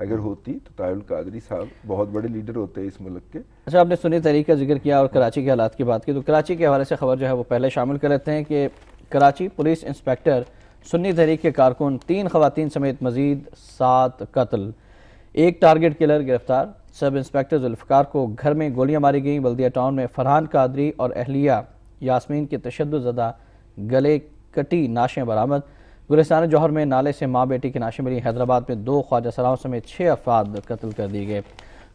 اگر ہوتی تو طاہر القادری صاحب بہت بڑے لیڈر ہوتے ہیں اس ملک کے. اچھا، آپ نے سنی تحریک کا ذکر کیا اور کراچی کے حالات کی بات کی، تو کراچی کے حوالے سے خبر جو ہے وہ پہلے شامل کر لیتے ہیں کہ کراچی پولیس انسپیکٹر سنی تحریک کے کارکن 3 خواتین سمیت مزید 7 قتل، 1 ٹارگٹ کلر گرفتار. سب انسپیکٹر ذوالفقار کو گھر میں گولیاں ماری گئیں. بلدیہ ٹاؤن میں فرحان قادری اور اہلیہ یاسمین کے تشدد زدہ گلے کٹی نعشیں برآمد. گلستان جوہر میں نالے سے ماں بیٹی کی نعشیں ملی. حیدرآباد میں 2 خواجہ سراؤں سمیت 6 افراد قتل کر دیے گئے.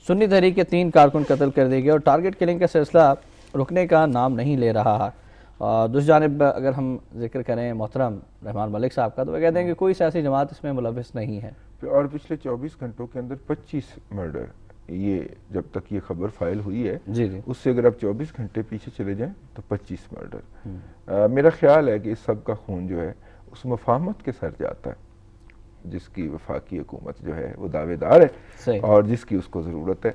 سنی تحریک کے 3 کارکن قتل کر دیے گئے اور ٹارگٹ کلنگ کا سلسلہ رکنے کا نام نہیں لے رہا. دوسری جانب اگر ہم ذکر کریں محترم رحمان ملک صاحب کا، تو وہ کہتے ہیں کہ کوئی سیاسی جماعت اس میں ملوث نہیں ہے. اور پچھلے 24 گھنٹوں کے اندر 25 مرڈر، یہ جب تک یہ خبر فائل ہوئی ہے جی اس سے اگر آپ 24 گھنٹے پیچھے چلے جائیں تو 25 مرڈر. میرا خیال ہے کہ اس سب کا خون جو ہے اس مفاہمت کے سر جاتا ہے جس کی وفاقی حکومت جو ہے وہ دعوے دار ہے اور جس کی اس کو ضرورت ہے.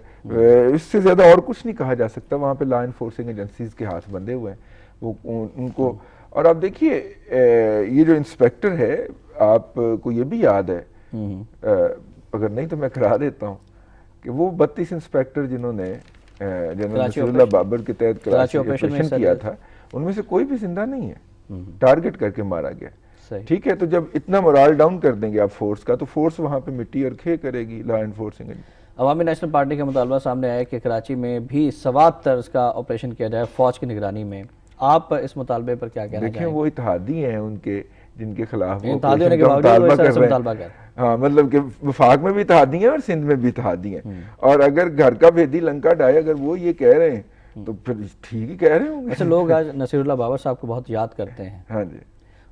اس سے زیادہ اور کچھ نہیں کہا جا سکتا. وہاں پہ لا انفورسنگ ایجنسیز کے ہاتھ بندھے ہوئے ہیں وہ ان کو. اور آپ دیکھیے یہ جو انسپیکٹر ہے، آپ کو یہ بھی یاد ہے، اگر نہیں تو میں کرا دیتا ہوں، کہ وہ 32 انسپیکٹر جنہوں نے جنرل نصیر اللہ بابر کے تحت کراچی آپریشن کیا تھا، ان میں سے کوئی بھی زندہ نہیں ہے، ٹارگٹ کر کے مارا گیا. ٹھیک ہے، تو جب اتنا مورال ڈاؤن کر دیں گے آپ فورس کا، تو فورس وہاں پہ مٹی اور کھے کرے گی. لا انفورسنگ عوامی نیشنل پارٹی کا مطالبہ سامنے آیا کہ کراچی میں بھی سوات طرز کا آپریشن کیا جائے فوج کی نگرانی میں. آپ اس مطالبے پر کیا کہنا چاہیں گے؟ دیکھیں وہ اتحادی ہیں ان کے جن کے خلاف وہ اتحادی ہونے کے باوجود وہ اس طرح سے مطالبہ کر. ہاں، مطلب کہ وفاق میں بھی اتحادی ہیں اور سندھ میں بھی اتحادی ہیں. اور اگر گھر کا بھیدی لنکا ڈائے اگر وہ یہ کہہ رہے ہیں تو پھر ٹھیک ہی کہہ رہے ہوں گے. اچھا، لوگ آج نصیر اللہ بابر صاحب کو بہت یاد کرتے ہیں. ہاں جی،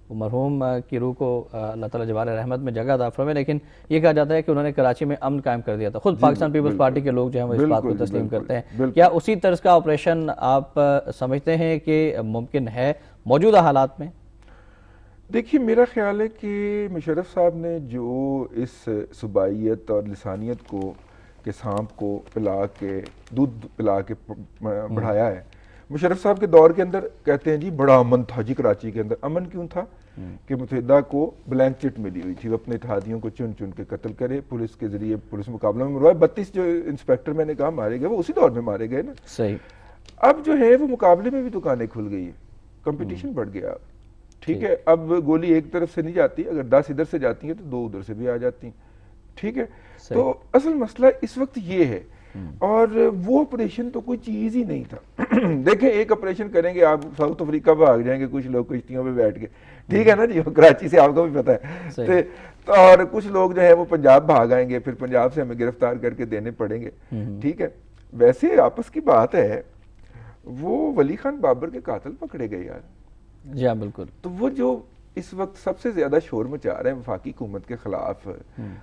وہ مرحوم کی روح کو اللہ تعالیٰ جوار رحمت میں جگہ عطا فرمائے، لیکن یہ کہا جاتا ہے کہ انہوں نے کراچی میں امن قائم کر دیا تھا. خود پاکستان پیپلز پارٹی کے لوگ جو ہیں وہ اس بات کو تسلیم کرتے ہیں. کیا اسی طرز کا آپریشن آپ سمجھتے ہیں کہ ممکن ہے موجودہ حالات میں؟ دیکھیے میرا خیال ہے کہ مشرف صاحب نے جو اس صوبائیت اور لسانیت کو کہ سانپ کو پلا کے دودھ پلا کے بڑھایا ہے. مشرف صاحب کے دور کے اندر کہتے ہیں جی بڑا امن تھا جی کراچی کے اندر. امن کیوں تھا؟ کہ متحدہ کو بلینک چٹ ملی ہوئی تھی، وہ اپنے اتحادیوں کو چن چن کے قتل کرے، پولیس کے ذریعے پولیس مقابلہ میں مروائے. 32 جو انسپیکٹر میں نے کہا مارے گئے وہ اسی دور میں مارے گئے نا. صحیح. اب جو ہے وہ مقابلے میں بھی دکانیں کھل گئی ہیں، کمپٹیشن بڑھ گیا. ٹھیک ہے، اب گولی ایک طرف سے نہیں جاتی، اگر 10 ادھر سے جاتی ہیں تو 2 ادھر سے بھی آ جاتی ہیں. ٹھیک ہے، تو اصل مسئلہ اس وقت یہ ہے. اور وہ آپریشن تو کوئی چیز ہی نہیں تھا. دیکھیں ایک آپریشن کریں گے آپ ساؤتھ افریقہ بھاگ جائیں گے کچھ لوگ کشتیوں پہ بیٹھ کے، ٹھیک ہے نا جی، کراچی سے آپ کو بھی پتہ ہے. اور کچھ لوگ جو ہے وہ پنجاب بھاگ آئیں گے، پھر پنجاب سے ہمیں گرفتار کر کے دینے پڑیں گے. ٹھیک ہے، ویسے آپس کی بات ہے، وہ ولی خان بابر کے قاتل پکڑے گئے یار. جی ہاں بالکل. تو وہ جو اس وقت سب سے زیادہ شور مچا رہے ہیں وفاقی حکومت کے خلاف،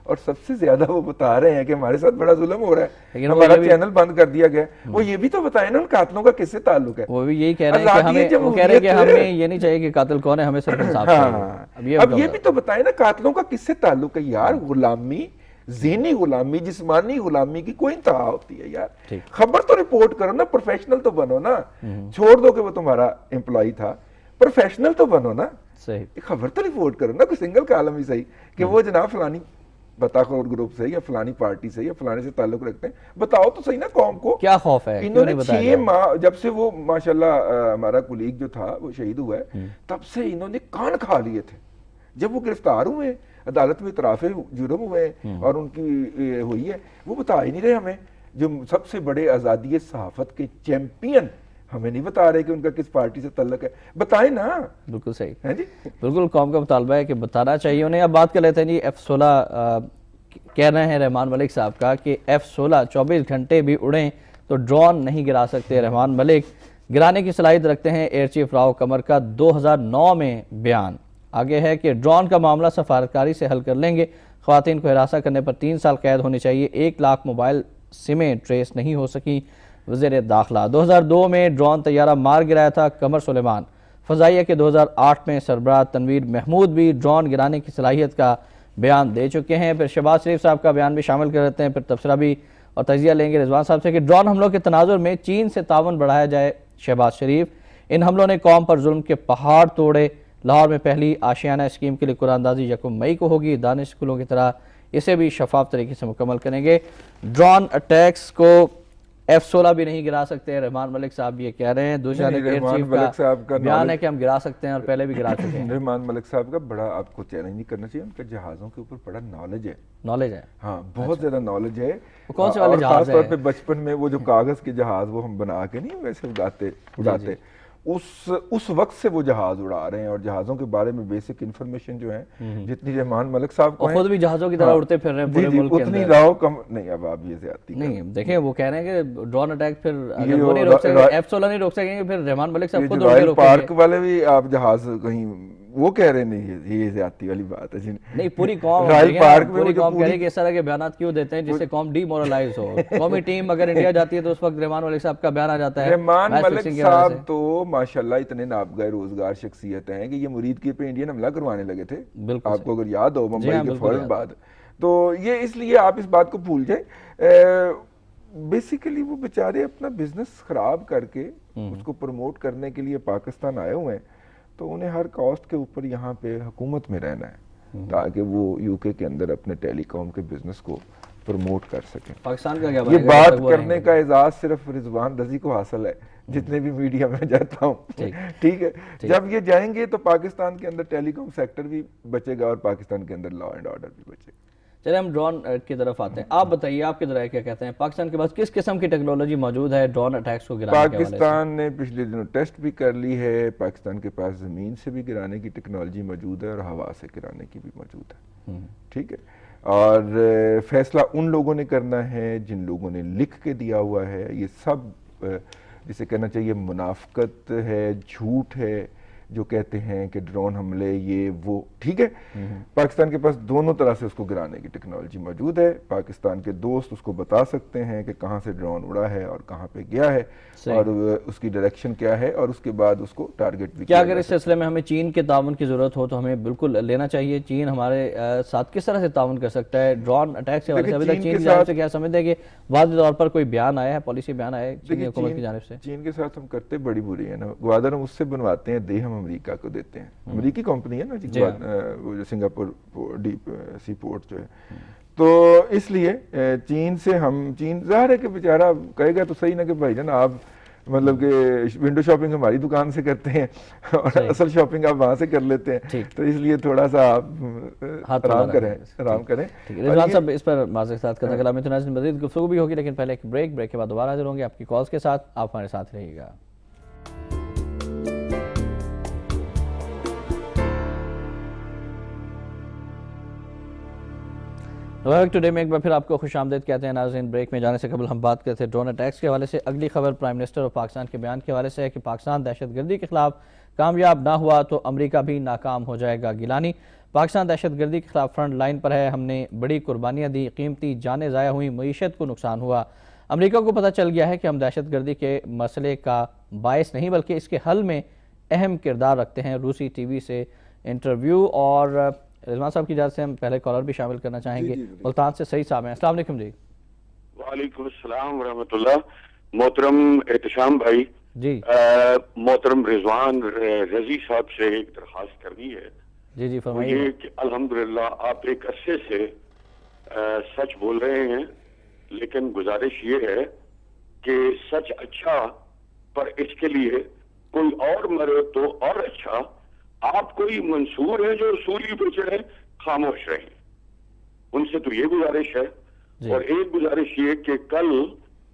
اور سب سے زیادہ وہ بتا رہے ہیں کہ ہمارے ساتھ بڑا ظلم ہو رہا ہے، ہمارا چینل بند کر دیا گیا، وہ یہ بھی تو بتائیں نا ان قاتلوں کا کس سے تعلق ہے. وہ بھی یہی کہہ رہے ہیں کہ ہمیں یہ نہیں چاہیے کہ قاتل کون ہے، ہمیں صرف انصاف چاہیے. اب یہ بھی تو بتائیں نا قاتلوں کا کس سے تعلق ہے یار. غلامی، ذہنی غلامی، جسمانی غلامی کی کوئی انتہا ہوتی ہے یار. خبر تو رپورٹ کرو نا، پروفیشنل تو بنو نا. چھوڑ دو کہ وہ تمہارا امپلائی تھا، پروفیشنل تو بنو نا. خبر تو رپورٹ کرو نا، کوئی سنگل کالم ہی صحیح کہ وہ جناب فلانی بطاخور گروپ سے یا فلانی پارٹی سے یا فلانے سے تعلق رکھتے ہیں. بتاؤ تو صحیح نا قوم کو. کیا خوف ہے؟ انہوں نے 6 ماہ جب سے وہ ماشاءاللہ ہمارا کولیگ جو تھا وہ شہید ہوا ہے، تب سے انہوں نے کان کھا لیے تھے. جب وہ گرفتار ہوئے، عدالت میں اعتراف جرم ہوئے اور ان کی ہوئی ہے، وہ بتا ہی نہیں رہے ہمیں. جو سب سے بڑے آزادی صحافت کے چیمپئن ہمیں نہیں بتا رہے کہ ان کا کس پارٹی سے تعلق ہے. بتائیں نا. بالکل صحیح ہے جی، بالکل قوم کا مطالبہ ہے کہ بتانا چاہیے انہیں. اب بات کر لیتے ہیں جی F-16 کہہ رہے ہیں رحمان ملک صاحب کا کہ F-16 24 گھنٹے بھی اڑیں تو ڈرون نہیں گرا سکتے. رحمان ملک گرانے کی صلاحیت رکھتے ہیں. ایئر چیف راؤ قمر کا 2009 میں بیان. آگے ہے کہ ڈرون کا معاملہ سفارتکاری سے حل کر لیں گے. خواتین کو ہراساں کرنے پر 3 سال قید ہونی چاہیے. 1 لاکھ موبائل سمیں ٹریس نہیں ہو سکی. وزیر داخلہ 2002 میں ڈرون طیارہ مار گرایا تھا قمر سلیمان. فضائیہ کے 2008 میں سربراہ تنویر محمود بھی ڈرون گرانے کی صلاحیت کا بیان دے چکے ہیں. پھر شہباز شریف صاحب کا بیان بھی شامل کر لیتے ہیں، پھر تبصرہ بھی اور تجزیہ لیں گے رضوان صاحب سے کہ ڈرون حملوں کے تناظر میں چین سے تعاون بڑھایا جائے. شہباز شریف: ان حملوں نے قوم پر ظلم کے پہاڑ توڑے. لاہور میں پہلی آشیانہ اسکیم کے لیے قرآن اندازی 1 مئی کو ہوگی. دانش اسکولوں کی طرح اسے بھی شفاف طریقے سے مکمل کریں گے۔ ڈرون اٹیکس کو F-16 بھی نہیں گرا سکتے، رحمان ملک صاحب یہ کہہ رہے ہیں۔ دوسرا ایئر چیف کا بیان ہے کہ ہم گرا سکتے ہیں اور پہلے بھی گرا چکے ہیں۔ رحمان ملک صاحب کا بڑا آپ کو چیلنج نہیں کرنا چاہیے، ان کے جہازوں کے اوپر بڑا نالج ہے۔ نالج ہے؟ ہاں بہت زیادہ نالج ہے۔ کون سے والے جہاز ہیں؟ خاص طور پہ بچپن میں وہ جو کاغذ کے جہاز وہ ہم بنا کے نہیں ویسے اڑاتے، اس وقت سے وہ جہاز اڑا رہے ہیں، اور جہازوں کے بارے میں بیسک انفارمیشن جو ہے جتنی رحمان ملک صاحب کو خود بھی جہازوں کی طرح اڑتے پھر رہے ہیں پورے ملک کے اندر، اتنی راؤ کم نہیں۔ اب آپ یہ زیادتی نہیں دیکھیں، وہ کہہ رہے ہیں کہ ڈرون اٹیک پھر اگر وہ نہیں روک سکیں، F-16 نہیں روک سکیں گے، پھر رحمان ملک صاحب خود رائل پارک والے بھی آپ جہاز کہیں وہ کہہ رہے نہیں، یہ زیادتی والی بات ہے۔ نہیں پوری قوم رائل پارک میں پوری قوم کہہ رہی ہے کہ اس طرح کے بیانات کیوں دیتے ہیں جس سے قوم ڈی مورلائز ہو۔ قومی ٹیم اگر انڈیا جاتی ہے تو اس وقت رحمان ملک صاحب کا بیان آ جاتا ہے۔ رحمان ملک صاحب تو ماشاءاللہ اتنے نابغہ روزگار شخصیت ہیں کہ یہ مرید کے پہ انڈین حملہ کروانے لگے تھے، آپ کو اگر یاد ہو، ممبئی کے فوراً بعد۔ تو یہ اس لیے آپ اس بات کو بھول جائیں، بیسیکلی وہ بیچارے اپنا بزنس خراب کر کے اس کو پروموٹ کرنے کے لیے پاکستان آئے ہوئے ہیں، تو انہیں ہر کاسٹ کے اوپر یہاں پہ حکومت میں رہنا ہے تاکہ وہ یو کے اندر اپنے ٹیلی کام کے بزنس کو پروموٹ کر سکیں۔ پاکستان کا کیا یہ بات کرنے کا اعزاز صرف رضوان رضی کو حاصل ہے جتنے بھی میڈیا میں جاتا ہوں، ٹھیک ہے؟ جب یہ جائیں گے تو پاکستان کے اندر ٹیلی کام سیکٹر بھی بچے گا اور پاکستان کے اندر لا اینڈ آرڈر بھی بچے گا۔ چلے ہم ڈرون کی طرف آتے ہیں، آپ بتائیے آپ کی ذرائع کیا کہتے ہیں، پاکستان کے پاس کس قسم کی ٹیکنالوجی موجود ہے ڈرون اٹیکس کو گرانے کے حوالے سے؟ پاکستان نے پچھلے دنوں ٹیسٹ بھی کر لی ہے، پاکستان کے پاس زمین سے بھی گرانے کی ٹیکنالوجی موجود ہے اور ہوا سے گرانے کی بھی موجود ہے، ٹھیک ہے؟ اور فیصلہ ان لوگوں نے کرنا ہے جن لوگوں نے لکھ کے دیا ہوا ہے۔ یہ سب جسے کہنا چاہیے منافقت ہے، جھوٹ ہے، جو کہتے ہیں کہ ڈرون حملے یہ وہ، ٹھیک ہے؟ پاکستان کے پاس دونوں طرح سے اس کو گرانے کی ٹیکنالوجی موجود ہے۔ پاکستان کے دوست اس کو بتا سکتے ہیں کہ کہاں سے ڈرون اڑا ہے اور کہاں پہ گیا ہے اور اس کی ڈائریکشن کیا ہے، اور اس کے بعد اس کو ٹارگٹ بھی کیا اگر اس سلسلے میں ہمیں چین کے تعاون کی ضرورت ہو تو ہمیں بالکل لینا چاہیے؟ چین ہمارے ساتھ کس طرح سے تعاون کر سکتا ہے ڈرون اٹیک سے؟ ابھی تک چین کی جانب سے کیا سمجھتے ہیں کہ واضح طور پر کوئی بیان آیا ہے، پالیسی بیان آیا ہے چینی حکومت کی جانب سے؟ چین کے ساتھ ہم کرتے بڑی بری ہیں نا، گوادر ہم اس سے بنواتے ہیں، دے ہم امریکہ کو دیتے ہیں، امریکی کمپنی ہے نا جو سنگاپور ڈیپ سی پورٹ جو ہے، تو اس لیے چین سے ہم، چین ظاہر ہے کہ بیچارہ کہے گا تو صحیح نا کہ بھائی جان آپ مطلب کہ ونڈو شاپنگ ہماری دکان سے کرتے ہیں اور اصل شاپنگ آپ وہاں سے کر لیتے ہیں، تو اس لیے تھوڑا سا آپ آرام کریں۔ رضوان صاحب اس پر معذرت کے ساتھ کرنا کلام میں مزید گفتگو بھی ہوگی، لیکن پہلے ایک بریک کے بعد دوبارہ حاضر ہوں گے آپ کی کالز کے ساتھ، آپ ہمارے ساتھ رہیے گا۔ ٹوڈے میں ایک بار پھر آپ کو خوش آمدید کہتے ہیں ناظرین۔ بریک میں جانے سے قبل ہم بات کرتے ہیں ڈرون اٹیکس کے حوالے سے۔ اگلی خبر پرائم منسٹر اور پاکستان کے بیان کے حوالے سے ہے کہ پاکستان دہشت گردی کے خلاف کامیاب نہ ہوا تو امریکہ بھی ناکام ہو جائے گا۔ گیلانی پاکستان دہشت گردی کے خلاف فرنٹ لائن پر ہے، ہم نے بڑی قربانیاں دی، قیمتی جانیں ضائع ہوئیں، معیشت کو نقصان ہوا۔ امریکہ کو پتہ چل گیا ہے کہ ہم دہشت گردی کے مسئلے کا باعث نہیں بلکہ اس کے حل میں اہم کردار رکھتے ہیں۔ روسی ٹی وی سے انٹرویو، اور رضوان صاحب کی اجازت سے ہم پہلے کالر بھی شامل کرنا چاہیں گے۔ ملتان سے سعید صاحب ہیں، السلام علیکم جی۔ وعلیکم السلام ورحمۃ اللہ۔ محترم احتشام بھائی جی، محترم رضوان رضی صاحب سے ایک درخواست کرنی ہے جی فرمائیے۔ یہ کہ الحمدللہ آپ ایک عرصے سے سچ بول رہے ہیں، لیکن گزارش یہ ہے کہ سچ اچھا، پر اس کے لیے کوئی اور مرے تو اور اچھا۔ آپ کوئی منصور ہیں جو اصولی پہ چڑھے، خاموش رہیں، ان سے تو یہ گزارش ہے۔ اور ایک گزارش یہ کہ کل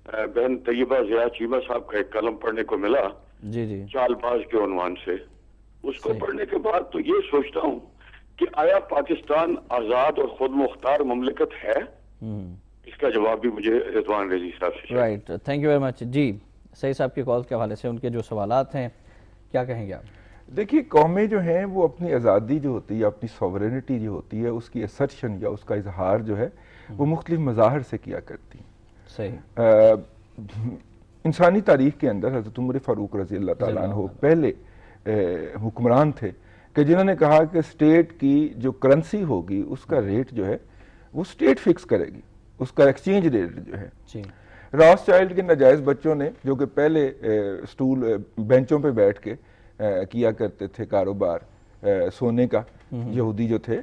بہن طیبہ ضیاء چیمہ صاحب کا ایک کلم پڑھنے کو ملا چال باز کے عنوان سے، اس کو پڑھنے کے بعد تو یہ سوچتا ہوں کہ آیا پاکستان آزاد اور خود مختار مملکت ہے؟ اس کا جواب بھی مجھے رضوان رضی صاحب سے۔ Right, thank you very much. جی سعید صاحب کی کال کے حوالے سے ان کے جو سوالات ہیں کیا کہیں گے آپ؟ دیکھیے قومیں جو ہیں وہ اپنی آزادی جو ہوتی ہے، اپنی سوورینٹی جو ہوتی ہے، اس کی اسرشن یا اس کا اظہار جو ہے وہ مختلف مظاہر سے کیا کرتی ہیں۔ صحیح۔ انسانی تاریخ کے اندر حضرت عمر فاروق رضی اللہ تعالیٰ عنہ پہلے حکمران تھے کہ جنہوں نے کہا کہ اسٹیٹ کی جو کرنسی ہوگی اس کا ریٹ جو ہے وہ اسٹیٹ فکس کرے گی، اس کا ایکسچینج ریٹ جو ہے۔ راس چائلڈ کے ناجائز بچوں نے جو کہ پہلے سٹول بینچوں پہ بیٹھ کے کیا کرتے تھے کاروبار سونے کا، یہودی جو تھے،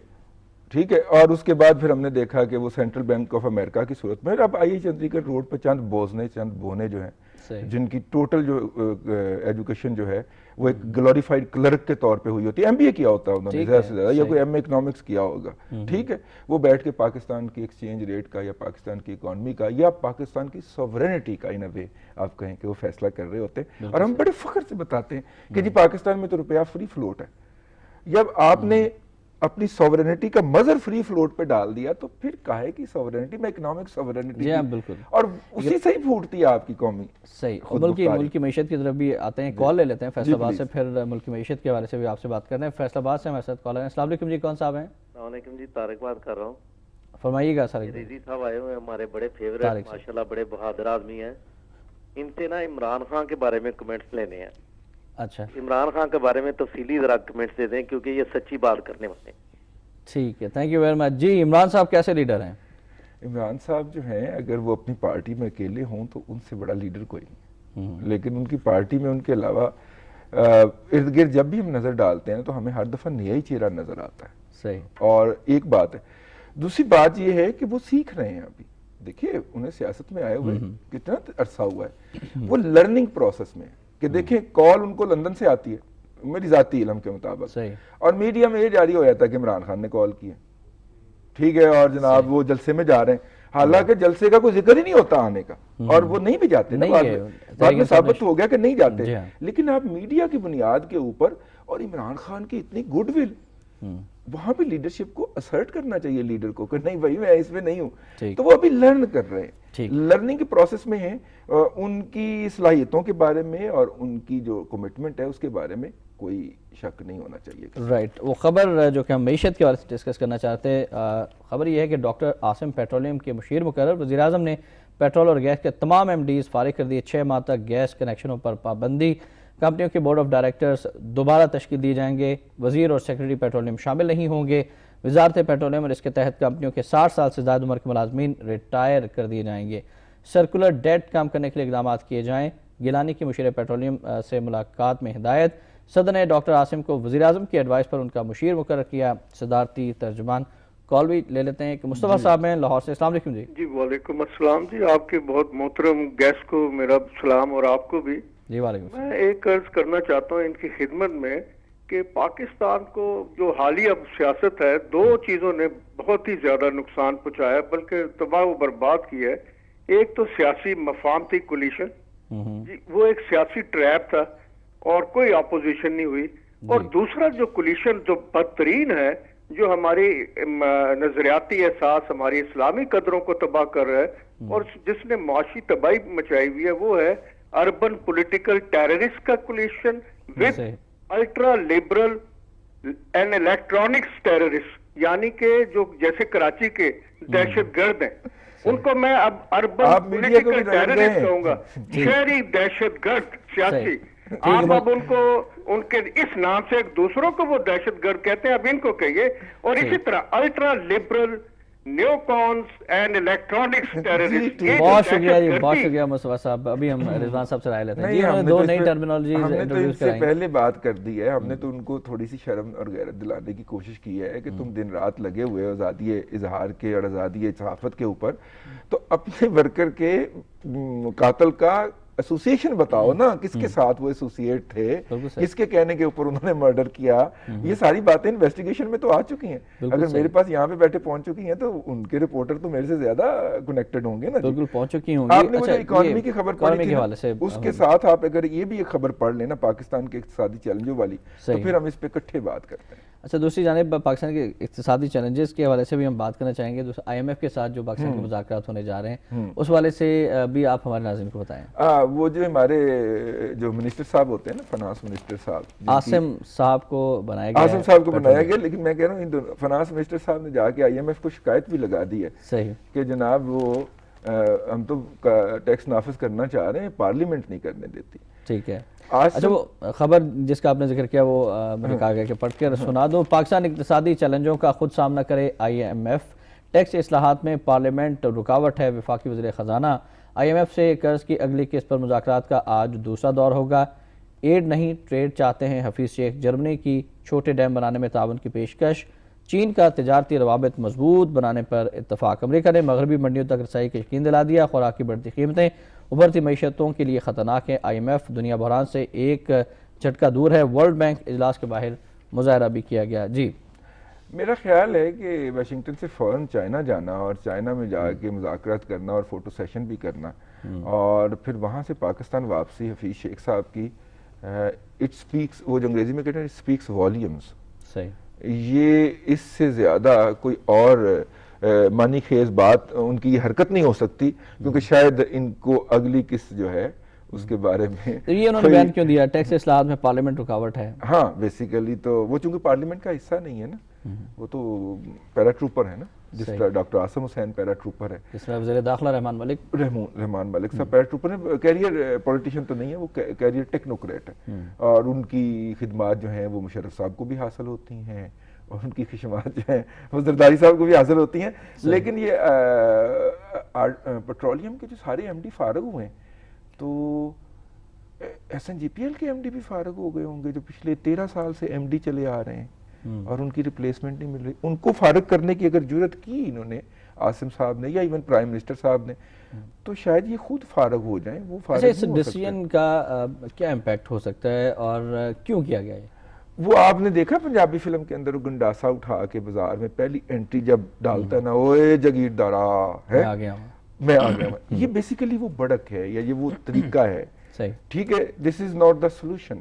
ٹھیک ہے. اور اس کے بعد پھر ہم نے دیکھا کہ وہ سینٹرل بینک آف امریکہ کی صورت میں اب آئی چندری گڑھ روڈ پہ چند بونے جو ہیں جن کی ٹوٹل جو ایجوکیشن جو ہے وہ ایک گلوریفائڈ کلرک کے طور پہ ہوئی ہوتی ہے, ایم بی اے کیا ہوتا ہے انہوں نے زیادہ سے زیادہ, یا کوئی ایم اے اکنامکس کیا ہوگا, ٹھیک ہے, وہ بیٹھ کے پاکستان کی ایکسچینج ریٹ کا یا پاکستان کی اکانومی کا یا پاکستان کی سوورینٹی کا ان اے وے آپ کہیں کہ وہ فیصلہ کر رہے ہوتے ہیں. اور ہم بڑے فخر سے بتاتے ہیں کہ جی پاکستان میں تو روپیہ فری فلوٹ ہے. جب آپ نے اپنی سوورینٹی کا مظہر فری فلوٹ پہ ڈال دیا تو پھر کہے کہ سوورینٹی میں اکنامک سوورینٹی, بالکل, اور اسی سے ہی پھوٹتی ہے آپ کی قومی صحیح. ملکی معیشت کی طرف بھی آتے ہیں, کال لے لیتے ہیں فیصل آباد سے, پھر ملکی معیشت کے حوالے سے بھی آپ سے بات کرتے ہیں. فیصل آباد سے ہمارے ساتھ کالر ہیں. السلام علیکم جی, کون صاحب ہیں؟ السلام علیکم جی, طارق بات کر رہا ہوں. فرمائیے گا سر. ریزی صاحب آئے ہوئے ہیں, ہمارے بڑے فیوریٹ, ماشاءاللہ بڑے بہادر آدمی ہیں. ان سے نا عمران خان کے بارے میں کمنٹس لینے ہیں. اچھا, عمران خان کے بارے میں تفصیلی ذرا کمنٹس دے دیں کیونکہ یہ سچی بات کرنے والے ہیں. ٹھیک ہے, تھینک یو ویری مچ. جی عمران صاحب کیسے لیڈر ہیں؟ عمران صاحب جو ہیں اگر وہ اپنی پارٹی میں اکیلے ہوں تو ان سے بڑا لیڈر کوئی نہیں, لیکن ان کی پارٹی میں ان کے علاوہ ارد گرد جب بھی ہم نظر ڈالتے ہیں تو ہمیں ہر دفعہ نیا ہی چہرہ نظر آتا ہے. صحیح. اور ایک بات ہے, دوسری بات یہ ہے کہ وہ سیکھ رہے ہیں ابھی. دیکھیے انہیں سیاست میں آئے ہوئے کتنا عرصہ ہوا ہے, وہ لرننگ پروسیس میں کہ دیکھیں کال ان کو لندن سے آتی ہے میری ذاتی علم کے مطابق, اور میڈیا میں یہ جاری ہو جاتا ہے کہ عمران خان نے کال کی ہے, ٹھیک ہے, اور جناب وہ جلسے میں جا رہے ہیں, حالانکہ جلسے کا کوئی ذکر ہی نہیں ہوتا آنے کا, اور وہ نہیں بھی جاتے, بعد میں ثابت ہو گیا کہ نہیں جاتے. لیکن آپ میڈیا کی بنیاد کے اوپر, اور عمران خان کی اتنی گڈ ول, وہاں پہ لیڈرشپ کو اسرٹ کرنا چاہیے لیڈر کو کہ نہیں بھائی میں اس میں نہیں ہوں. تو وہ ابھی لرن کر رہے ہیں, لرننگ کے پروسیس میں ہیں, ان کی صلاحیتوں کے بارے میں اور ان کی جو کمٹمنٹ ہے اس کے بارے میں کوئی شک نہیں ہونا چاہیے. رائٹ. وہ خبر جو کہ ہم معیشت کے بارے سے ڈسکس کرنا چاہتے ہیں, خبر یہ ہے کہ ڈاکٹر عاصم پیٹرولیم کے مشیر مقرر. وزیراعظم نے پیٹرول اور گیس کے تمام ایم ڈیز فارغ کر دیے. 6 ماہ تک گیس کنیکشنوں پر پابندی. کمپنیوں کے بورڈ آف ڈائریکٹرز دوبارہ تشکیل دی جائیں گے. وزیر اور سیکرٹری پیٹرولیم شامل نہیں ہوں گے. وزارت پیٹرولیم اور اس کے تحت کمپنیوں کے 60 سال سے زائد عمر کے ملازمین ریٹائر کر دیے جائیں گے. سرکولر ڈیٹ کم کرنے کے لیے اقدامات کیے جائیں. گیلانی کی مشیر پیٹرولیم سے ملاقات میں ہدایت. صدر نے ڈاکٹر عاصم کو وزیراعظم کی ایڈوائس پر ان کا مشیر مقرر کیا. صدارتی ترجمان. کال بھی لے لیتے ہیں کہ مصطفیٰ صاحب ہیں لاہور سے. السلام علیکم جی. جی وعلیکم السلام جی, آپ کے بہت محترم گیسٹ کو میرا سلام اور آپ کو بھی. جی وعلیکم. میں ایک عرض کرنا چاہتا ہوں ان کی خدمت میں کہ پاکستان کو جو حالیہ سیاست ہے, 2 چیزوں نے بہت ہی زیادہ نقصان پہنچایا بلکہ تباہ و برباد کی ہے. ایک تو سیاسی مفاہمتی کولیشن, وہ ایک سیاسی ٹریپ تھا اور کوئی اپوزیشن نہیں ہوئی. اور دوسرا جو کولیشن جو بدترین ہے, جو ہماری نظریاتی احساس, ہماری اسلامی قدروں کو تباہ کر رہا ہے اور جس نے معاشی تباہی مچائی ہوئی ہے, وہ ہے اربن پولیٹیکل ٹیررسٹ کا coalition with ultra liberal and electronics terrorist, یعنی کہ جو جیسے کراچی کے دہشت گرد ہیں ان کو میں اب اربن پولیٹیکل ٹیررسٹ کہوں گا, شہری دہشت گرد سیاسی. آپ اب ان کو ان کے اس نام سے ایک دوسروں کو وہ دہشت گرد کہتے ہیں, اب ان کو کہیے. اور اسی طرح ultra liberal neo cons and electronics terrorist. بہت شکریہ جی, بہت شکریہ مصطفیٰ صاحب. ابھی ہم رضوان صاحب سے رائے لیتے ہیں. جی ہم نے 2 نئی ٹرمینالوجیز انٹروڈیوس کرائی. پہلے بات کر دی ہے ہم نے, تو ان کو تھوڑی سی شرم اور غیرت دلانے کی کوشش کی ہے کہ تم دن رات لگے ہوئے آزادی اظہار کے اور آزادی صحافت کے اوپر, تو اپنے ورکر کے قاتل کا ایسوسیشن بتاؤ نا, کس کے ساتھ وہ ایسوسیٹ تھے, کس کے کہنے کے اوپر انہوں نے مرڈر کیا. یہ ساری باتیں انویسٹیگیشن میں تو آ چکی ہیں. اگر میرے پاس یہاں پہ بیٹھے پہنچ چکی ہیں تو ان کے رپورٹر تو میرے سے زیادہ کنیکٹڈ ہوں گے نا. بالکل پہنچ چکی ہوں گی. آپ نے وہ جو اکانومی کی خبر پڑھی تھی اس کے ساتھ آپ اگر یہ بھی ایک خبر پڑھ لینا پاکستان کے اقتصادی چیلنجوں والی, تو پھر ہم اس پہ اکٹھے بات کرتے ہیں. اچھا, دوسری جانب پاکستان کے اقتصادی چیلنجز کے حوالے سے بھی ہم بات کرنا چاہیں گے. آئی ایم ایف کے ساتھ جو پاکستان کے مذاکرات ہونے جا رہے ہیں, اس والے سے بھی آپ ہمارے ناظرین کو بتائیں. وہ جو ہمارے جو منسٹر صاحب ہوتے ہیں نا, فنانس منسٹر صاحب, عاصم صاحب کو بنایا گیا. عاصم صاحب کو بنایا گیا, لیکن میں کہہ رہا ہوں فنانس منسٹر صاحب نے جا کے آئی ایم ایف کو شکایت بھی لگا دی ہے. صحیح. کہ جناب وہ ہم تو ٹیکس نافذ کرنا چاہ رہے ہیں, پارلیمنٹ نہیں کرنے دیتی. ٹھیک ہے. اچھا, وہ خبر جس کا آپ نے ذکر کیا وہ مجھے کہا گیا کہ پڑھ کر سنا دو. پاکستان اقتصادی چیلنجوں کا خود سامنا کرے آئی ایم ایف. ٹیکس اصلاحات میں پارلیمنٹ رکاوٹ ہے. وفاقی وزیر خزانہ آئی ایم ایف سے قرض کی اگلی قسط پر مذاکرات کا آج دوسرا دور ہوگا. ایڈ نہیں ٹریڈ چاہتے ہیں حفیظ شیخ. جرمنی کی چھوٹے ڈیم بنانے میں تعاون کی پیشکش. چین کا تجارتی روابط مضبوط بنانے پر اتفاق۔ امریکہ نے مغربی منڈیوں تک رسائی کا یقین دلا دیا۔ خوراک کی بڑھتی قیمتیں ابھرتی معیشتوں کے لیے خطرناک ہیں۔ IMF دنیا بحران سے ایک جھٹکا دور ہے۔ ورلڈ بینک اجلاس کے باہر مظاہرہ بھی کیا گیا۔ جی میرا خیال ہے کہ واشنگٹن سے فوراً چائنا جانا اور چائنا میں جا کے مذاکرات کرنا اور فوٹو سیشن بھی کرنا اور پھر وہاں سے پاکستان واپسی حفیظ شیخ صاحب کی اٹ سپیکس، وہ جو انگریزی میں کہتے ہیں اٹ سپیکس والیومز، صحیح، یہ اس سے زیادہ کوئی اور معنی خیز بات ان کی یہ حرکت نہیں ہو سکتی، کیونکہ شاید ان کو اگلی قسط جو ہے اس کے بارے میں یہ انہوں نے بیان کیوں دیا؟ ٹیکس اصلاحات میں پارلیمنٹ رکاوٹ ہے۔ ہاں بیسیکلی تو وہ چونکہ پارلیمنٹ کا حصہ نہیں ہے نا، وہ تو پیرا ٹروپر ہے نا، جس طرح ڈاکٹر عاصم حسین پیرا ٹروپر ہے، جس میں وزیر داخلہ رحمان ملک صاحب پیرا ٹروپر ہے، کیریئر پولیٹیشین تو نہیں ہے، وہ کیریئر ٹیکنوکریٹ ہے، اور ان کی خدمات جو ہیں وہ مشرف صاحب کو بھی حاصل ہوتی ہیں اور ان کی خدمات جو ہیں وہ زرداری صاحب کو بھی حاصل ہوتی ہیں، لیکن یہ پیٹرولیم کے جو سارے ایم ڈی فارغ ہوئے ہیں تو SNGPL کے ایم ڈی بھی فارغ ہو گئے ہوں گے جو پچھلے 13 سال سے ایم ڈی چلے آ رہے ہیں اور ان کی ریپلیسمنٹ نہیں مل رہی۔ ان کو فارغ کرنے کی اگر جرت کی انہوں نے عاصم صاحب نے یا ایون پرائم منسٹر صاحب نے تو شاید یہ خود فارغ ہو جائیں، وہ فارغ اچھا، اس نہیں ہو سکتے۔ ڈیسیژن کا کیا امپیکٹ ہو سکتا ہے اور کیوں کیا گیا ہے؟ وہ آپ نے دیکھا پنجابی فلم کے اندر وہ گنڈاسا اٹھا کے بازار میں پہلی انٹری جب ڈالتا ہے نا، اوے جگیردارا ہے، میں آ گیا ہوں، یہ بیسیکلی وہ بڑک ہے یا یہ وہ طریقہ ہے، ٹھیک ہے، this is not the solution,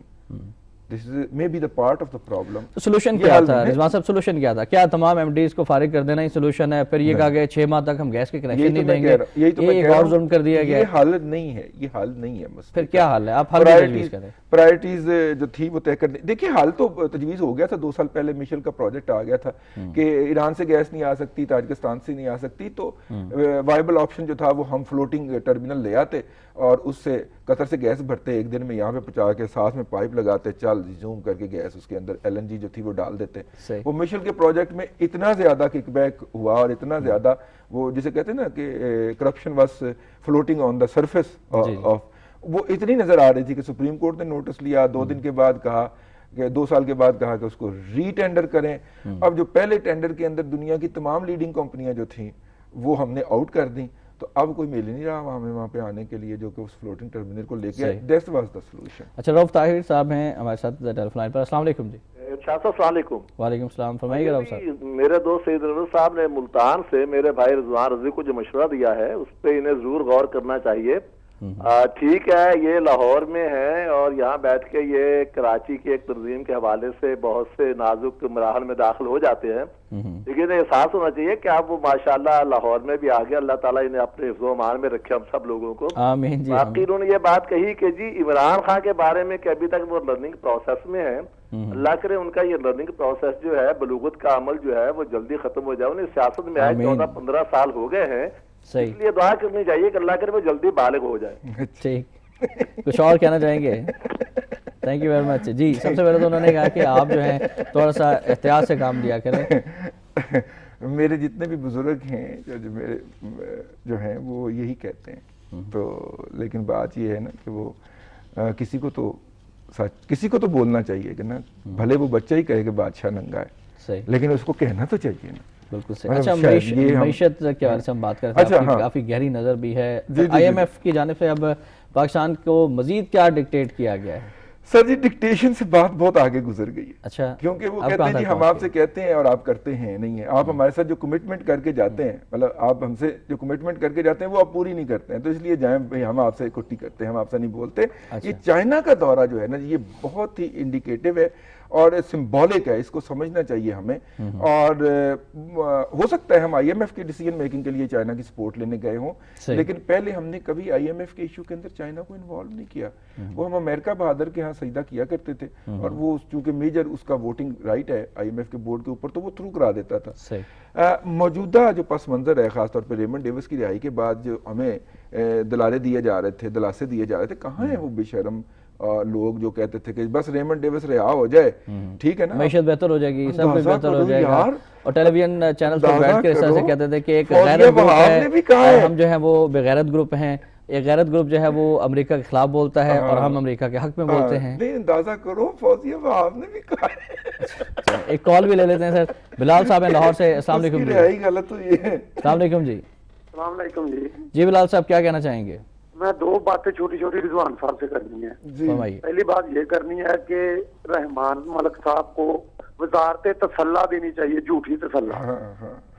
this is maybe the part of the problem. Solution کیا تھا رضوان صاحب؟ سولوشن کیا تھا؟ کیا تمام ایم ڈیز کو فارغ کر دینا ہی سولوشن ہے؟ پھر یہ کہا گیا 6 ماہ تک ہم گیس کے کنیکشن نہیں دیں گے، یہ ایک اور ظلم کر دیا گیا۔ یہ حالت نہیں ہے، یہ حال نہیں ہے۔ پھر کیا حال ہے؟ آپ حل تجویز کریں۔ پرائرٹیز جو تھی وہ طے کرنے، دیکھیں حال تو تجویز ہو گیا تھا، 2 سال پہلے میشل کا پروجیکٹ آ گیا تھا کہ ایران سے گیس نہیں آ سکتی، تاجکستان سے نہیں آ سکتی، تو وائبل آپشن جو تھا وہ ہم فلوٹنگ ٹرمینل لے آتے اور اس سے قطر سے گیس بھرتے، ایک دن میں یہاں پہ پہنچا کے ساتھ میں پائپ لگاتے، چل زوم کر کے گیس اس کے اندر LNG جو تھی وہ ڈال دیتے۔ وہ میشل کے پروجیکٹ میں اتنا زیادہ کک بیک ہوا اور اتنا زیادہ وہ جسے کہتے ہیں نا کہ corruption was floating on the surface of, وہ اتنی نظر آ رہی تھی کہ سپریم کورٹ نے نوٹس لیا، 2 دن کے بعد کہا کہ 2 سال کے بعد کہا کہ اس کو ری ٹینڈر کریں۔ اب جو پہلے ٹینڈر کے اندر دنیا کی تمام لیڈنگ کمپنیاں جو تھیں وہ ہم نے آؤٹ کر دیں، تو اب کوئی میل ہی نہیں رہا ہمیں وہاں پہ آنے کے لیے جو کہ اس فلوٹنگ ٹرمینل کو لے کے، دیٹ واز دا سولوشن۔ اچھا، رؤف طاہر صاحب ہیں ہمارے ساتھ ٹیلی فون لائن پر۔ السلام علیکم جی۔ شاہ صاحب السلام علیکم۔ وعلیکم السلام، فرمائیے رؤف صاحب۔ میرے دوست سید رضوان صاحب نے ملتان سے میرے بھائی رضوان رضوی کو جو مشورہ دیا ہے اس پہ انہیں ضرور غور کرنا چاہیے۔ ٹھیک ہے، یہ لاہور میں ہے اور یہاں بیٹھ کے یہ کراچی کی ایک تنظیم کے حوالے سے بہت سے نازک مراحل میں داخل ہو جاتے ہیں، لیکن احساس ہونا چاہیے کہ آپ وہ ماشاءاللہ لاہور میں بھی آگے، اللہ تعالیٰ انہیں اپنے حفظ و امان میں رکھے ہم سب لوگوں کو۔ آمین جی۔ باقی انہوں نے یہ بات کہی کہ جی عمران خان کے بارے میں کہ ابھی تک وہ لرننگ پروسیس میں ہے، اللہ کرے ان کا یہ لرننگ پروسیس جو ہے، بلوغت کا عمل جو ہے وہ جلدی ختم ہو جائے۔ انہیں سیاست میں آئے 14-15 سال ہو گئے ہیں، اس لیے دعا کرنی چاہیے کہ اللہ کرے وہ جلدی بالغ ہو جائے۔ ٹھیک، کچھ اور کہنا چاہیں گے؟ تھینک یو ویری مچ جی۔ سب سے پہلے تو انہوں نے کہا کہ آپ جو ہیں تھوڑا سا احتیاط سے کام لیا کریں۔ میرے جتنے بھی بزرگ ہیں جو میرے جو ہیں وہ یہی کہتے ہیں، تو لیکن بات یہ ہے نا کہ وہ کسی کو تو بولنا چاہیے کہ نا، بھلے وہ بچہ ہی کہے کہ بادشاہ ننگا ہے، لیکن اس کو کہنا تو چاہیے نا۔ بالکل صحیح۔ اچھا، معیشت کے حوالے سے ہم بات کرتے ہیں، کافی گہری نظر بھی ہے۔ IMF کی جانب سے اب پاکستان کو مزید کیا ڈکٹیٹ کیا گیا ہے؟ سر جی ڈکٹیشن سے بات بہت آگے گزر گئی ہے۔ اچھا، کیونکہ وہ کہتے ہیں جی ہم آپ سے کہتے ہیں اور آپ کرتے ہیں نہیں ہیں، آپ ہمارے ساتھ جو کمٹمنٹ کر کے جاتے ہیں، مطلب آپ ہم سے جو کمٹمنٹ کر کے جاتے ہیں وہ آپ پوری نہیں کرتے ہیں، تو اس لیے جائیں بھائی ہم آپ سے کٹی کرتے ہیں، ہم آپ سے نہیں بولتے۔ یہ چائنا کا دورہ جو ہے نا یہ بہت ہی انڈیکیٹو ہے اور سمبولک ہے، اس کو سمجھنا چاہیے ہمیں، اور ہو سکتا ہے ہم IMF کی ڈیسیجن میکنگ کے لیے چائنا کی سپورٹ لینے گئے ہوں، لیکن پہلے ہم نے کبھی IMF کے ایشو کے اندر چائنا کو انوالو نہیں کیا۔ وہ ہم امریکہ بہادر کے ہاں سجدہ کیا کرتے تھے اور وہ چونکہ میجر اس کا ووٹنگ رائٹ ہے IMF کے بورڈ کے اوپر، تو وہ تھرو کرا دیتا تھا۔ موجودہ جو پس منظر ہے، خاص طور پہ ریمنڈ ڈیوس کی رہائی کے بعد جو ہمیں دلالے دیے جا رہے تھے، دلاسے دیے جا رہے تھے، کہاں ہیں وہ بے شرم لوگ جو کہتے تھے کہ بس ریمنڈ ڈیوس رہا ہو جائے، ٹھیک ہے نا، معیشت بہتر ہو جائے گی، سب کچھ بہتر ہو جائے گا، اور ٹیلی ویژن چینلز پر بیٹھ کے اس طرح سے کہتے تھے کہ ایک غیرت گروپ ہے، ہم جو ہیں وہ بغیرت گروپ ہیں، ایک غیرت گروپ جو ہے وہ امریکہ کے خلاف بولتا ہے اور ہم امریکہ کے حق میں بولتے ہیں. نہیں اندازہ کرو فوزیہ وہاب نے بھی کہا ہے. ایک کال بھی لے لیتے ہیں سر. بلال صاحب ہیں لاہور سے. السلام علیکم جی. رہائی غلط ہوئی ہے. السلام علیکم جی. السلام علیکم جی. جی بلال صاحب کیا کہنا چاہیں گے؟ میں دو باتیں چھوٹی چھوٹی رضوان صاحب سے کرنی ہے. فرمائیے. پہلی بات یہ کرنی ہے کہ رحمان ملک صاحب کو وزارت تسلح دینی چاہیے, جھوٹی تسلح.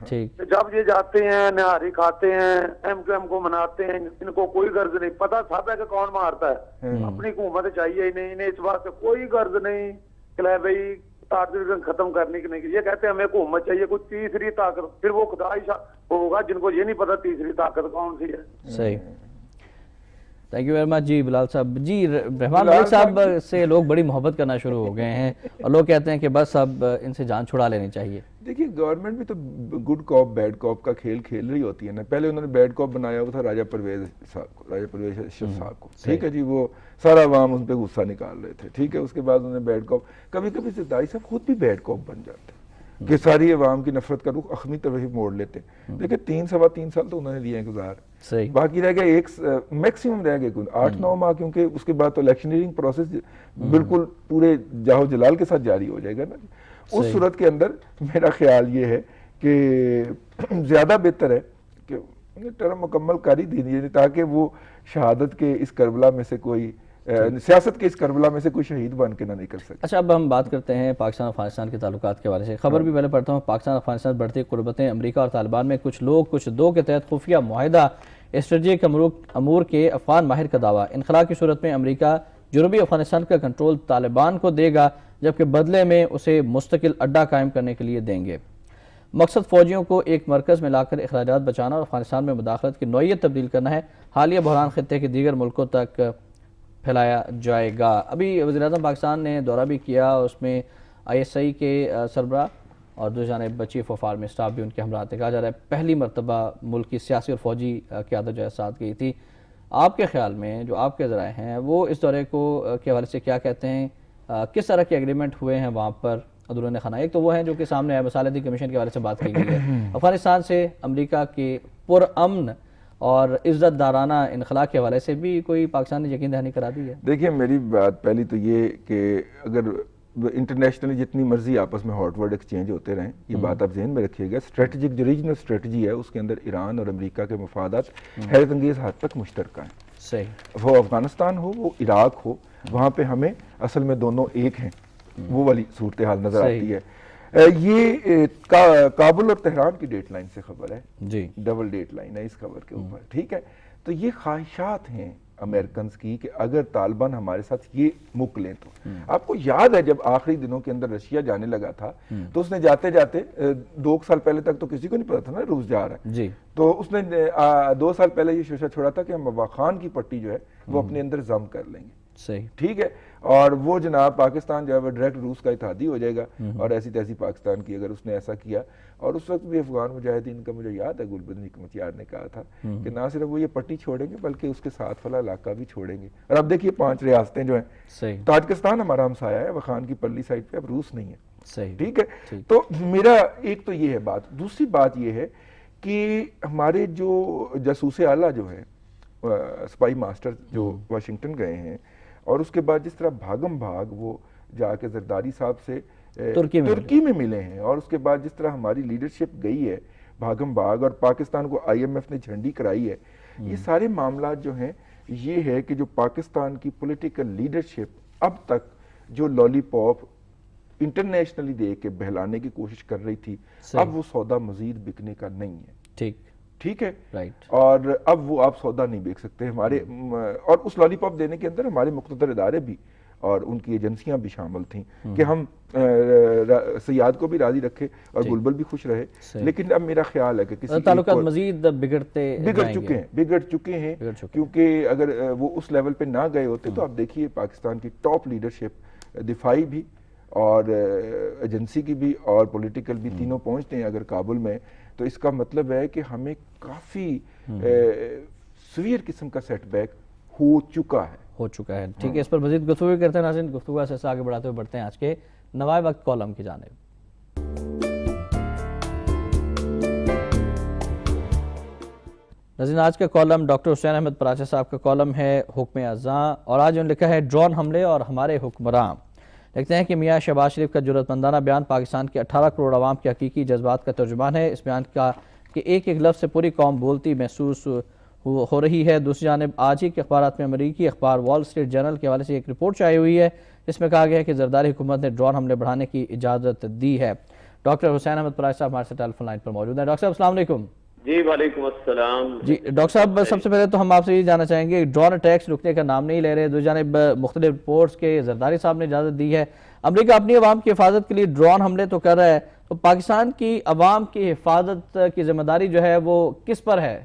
ٹھیک. جب یہ جاتے ہیں نہاری کھاتے ہیں ایم کیو ایم کو مناتے ہیں, ان کو کوئی غرض نہیں, پتہ سب ہے کہ کون مارتا ہے. اپنی حکومت چاہیے ہی نہیں, انہیں اس بات سے کوئی غرض نہیں کہ بھائی تاجر ختم کرنے کی نہیں. یہ کہتے ہیں ہمیں حکومت چاہیے کوئی تیسری طاقت, پھر وہ خدا ہی ہوگا جن کو یہ نہیں پتا تیسری طاقت کون سی ہے. صحیح. تھینک یو ویری مچ جی بلال صاحب. جی رحمان ملک صاحب سے لوگ بڑی محبت کرنا شروع ہو گئے ہیں اور لوگ کہتے ہیں کہ بس اب ان سے جان چھڑا لینی چاہیے. دیکھیے گورنمنٹ بھی تو گڈ کاپ بیڈ کاپ کا کھیل کھیل رہی ہوتی ہے نا. پہلے انہوں نے بیڈ کاپ بنایا ہوا تھا راجہ پرویز اشرف صاحب کو, ٹھیک ہے جی, وہ سارا عوام ان پہ غصہ نکال رہے تھے, ٹھیک ہے. اس کے بعد انہوں نے بیڈ کاپ, کبھی کبھی زرداری صاحب خود بھی بیڈ کاپ بن جاتے ہیں کہ ساری عوام کی نفرت کا رخ اخمی طرف موڑ لیتے ہیں. دیکھیں 3 سال تو انہوں نے دیے ہیں گزار, باقی رہ گئے ایک میکسیمم رہ گئے 8-9 ماہ, کیونکہ اس کے بعد تو الیکشنئرنگ پروسیس بالکل پورے جاہو جلال کے ساتھ جاری ہو جائے گا نا. اس صورت کے اندر میرا خیال یہ ہے کہ زیادہ بہتر ہے کہ انہیں ٹرم مکمل کر ہی دینی ہے تاکہ وہ شہادت کے اس کربلا میں سے کوئی سیاست کے اس کربلا میں سے کوئی شہید بن کے نہ نکل سکے. اچھا اب ہم بات کرتے ہیں پاکستان افغانستان کے تعلقات کے بارے سے. خبر بھی پہلے پڑھتا ہوں. پاکستان افغانستان بڑھتی قربتیں, امریکہ اور طالبان میں کچھ لوگ کچھ دو کے تحت خفیہ معاہدہ اسٹریٹجک امور کے افغان ماہر کا دعویٰ. انخلا کی صورت میں امریکہ جنوبی افغانستان کا کنٹرول طالبان کو دے گا جبکہ بدلے میں اسے مستقل اڈہ قائم کرنے کے لیے دیں گے. مقصد فوجیوں کو ایک مرکز میں لا کر اخراجات بچانا اور افغانستان میں مداخلت کی نوعیت تبدیل کرنا ہے. حالیہ بحران خطے کے دیگر ملکوں تک پھیلایا جائے گا. ابھی وزیراعظم پاکستان نے دورہ بھی کیا, اس میں ISI کے سربراہ اور دوسری جانب چیف آف آرمی اسٹاف بھی ان کے ہمراہ تھے. کہا جا رہا ہے پہلی مرتبہ ملک کی سیاسی اور فوجی قیادت جو ہے ساتھ گئی تھی. آپ کے خیال میں جو آپ کے ذرائع ہیں وہ اس دورے کو کے حوالے سے کیا کہتے ہیں, کس طرح کے ایگریمنٹ ہوئے ہیں وہاں پر اندرون خانہ؟ ایک تو وہ ہیں جو کہ سامنے ہے, مصالحتی کمیشن کے حوالے سے بات کی گئی ہے. افغانستان سے امریکہ کے پرامن اور عزت دارانہ انخلا کے حوالے سے بھی کوئی پاکستان نے یقین دہانی کرا دی ہے؟ دیکھیں میری بات پہلی تو یہ کہ اگر انٹرنیشنلی جتنی مرضی آپس میں ہاٹ ورڈ ایکسچینج ہوتے رہیں, یہ بات آپ ذہن میں رکھیے گا, اسٹریٹجک جو ریجنل اسٹریٹجی ہے اس کے اندر ایران اور امریکہ کے مفادات حیرت انگیز حد تک مشترکہ ہیں. صحیح. وہ افغانستان ہو وہ عراق ہو, وہاں پہ ہمیں اصل میں دونوں ایک ہیں, وہ والی صورتحال نظر آتی ہے. یہ کابل اور تہران کی ڈیٹ لائن سے خبر ہے جی, ڈبل ڈیٹ لائن ہے اس خبر کے اوپر, ٹھیک ہے. تو یہ خواہشات ہیں امریکنز کی کہ اگر طالبان ہمارے ساتھ یہ مک لیں تو. آپ کو یاد ہے جب آخری دنوں کے اندر رشیا جانے لگا تھا تو اس نے جاتے جاتے 2 سال پہلے تک تو کسی کو نہیں پتا تھا نا روس جا رہا ہے جی, تو اس نے 2 سال پہلے یہ شوشہ چھوڑا تھا کہ ہم وخان کی پٹی جو ہے وہ اپنے اندر ضم کر لیں گے. صحیح, ٹھیک ہے. اور وہ جناب پاکستان جو ہے وہ ڈائریکٹ روس کا اتحادی ہو جائے گا اور ایسی تیسی پاکستان کی اگر اس نے ایسا کیا. اور اس وقت بھی افغان مجاہدین کا مجھے یاد ہے گلبدین حکمت یار نے کہا تھا کہ نہ صرف وہ یہ پٹی چھوڑیں گے بلکہ اس کے ساتھ والا علاقہ بھی چھوڑیں گے. اور اب دیکھیے 5 ریاستیں جو ہیں, تاجکستان ہمارا ہمسایہ ہے وخان کی پرلی سائڈ پہ, اب روس نہیں ہے, ٹھیک ہے. تو میرا ایک تو یہ ہے بات. دوسری بات یہ ہے کہ ہمارے جو جاسوس اعلیٰ جو ہیں, سپائی ماسٹر جو واشنگٹن گئے ہیں اور اس کے بعد جس طرح بھاگم بھاگ وہ جا کے زرداری صاحب سے ترکی میں ملے ہیں, اور اس کے بعد جس طرح ہماری لیڈرشپ گئی ہے بھاگم بھاگ اور پاکستان کو IMF نے جھنڈی کرائی ہے, یہ سارے معاملات جو ہیں یہ ہے کہ جو پاکستان کی پولیٹیکل لیڈرشپ اب تک جو لالی پاپ انٹرنیشنلی دے کے بہلانے کی کوشش کر رہی تھی, اب وہ سودا مزید بکنے کا نہیں ہے. ٹھیک ہے, اور اب وہ آپ سودا نہیں بیچ سکتے ہمارے. اور اس لالی پاپ دینے کے اندر ہمارے مقتدر ادارے بھی اور ان کی ایجنسیاں بھی شامل تھیں کہ ہم سیاد کو بھی راضی رکھے اور بلبل بھی خوش رہے. لیکن اب میرا خیال ہے کہ کسی تعلقات مزید بگڑ چکے ہیں کیونکہ اگر وہ اس لیول پہ نہ گئے ہوتے تو آپ دیکھیے پاکستان کی ٹاپ لیڈرشپ دفاعی بھی اور ایجنسی کی بھی اور پولیٹیکل بھی تینوں پہنچتے ہیں اگر کابل میں, تو اس کا مطلب ہے کہ ہمیں کافی سویر قسم کا سیٹ بیک ہو چکا ہے. ٹھیک ہے, اس پر مزید گفتگو کرتے ہیں ناظرین. گفتگو سے آگے بڑھاتے ہوئے بڑھتے ہیں آج کے نوائے وقت کالم کی جانب. ناظرین آج کا کالم ڈاکٹر حسین احمد پراچہ صاحب کا کالم ہے حکم اذاں، اور آج انہوں نے لکھا ہے ڈرون حملے اور ہمارے حکمراں۔ لکھتے ہیں کہ میاں شہباز شریف کا جرأت مندانہ بیان پاکستان کے 18 کروڑ عوام کے حقیقی جذبات کا ترجمان ہے۔ اس بیان کا کہ ایک ایک لفظ سے پوری قوم بولتی محسوس ہو رہی ہے۔ دوسری جانب آج ہی کے اخبارات میں امریکی اخبار وال اسٹریٹ جرنل کے حوالے سے ایک رپورٹ شائع ہوئی ہے جس میں کہا گیا ہے کہ زرداری حکومت نے ڈرون حملے بڑھانے کی اجازت دی ہے۔ ڈاکٹر حسین احمد پراچہ صاحب ہمارے ساتھ ٹیلی فون لائن پر موجود ہیں۔ ڈاکٹر صاحب السلام علیکم۔ جی وعلیکم السلام۔ جی ڈاکٹر صاحب سب سے پہلے تو ہم آپ سے یہ جاننا چاہیں گے ڈرون اٹیکس رکنے کا نام نہیں لے رہے، دوسری جانب مختلف رپورٹس کے زرداری صاحب نے اجازت دی ہے، امریکہ اپنی عوام کی حفاظت کے لیے ڈرون حملے تو کر رہا ہے، تو پاکستان کی عوام کی حفاظت کی ذمہ داری جو ہے وہ کس پر ہے؟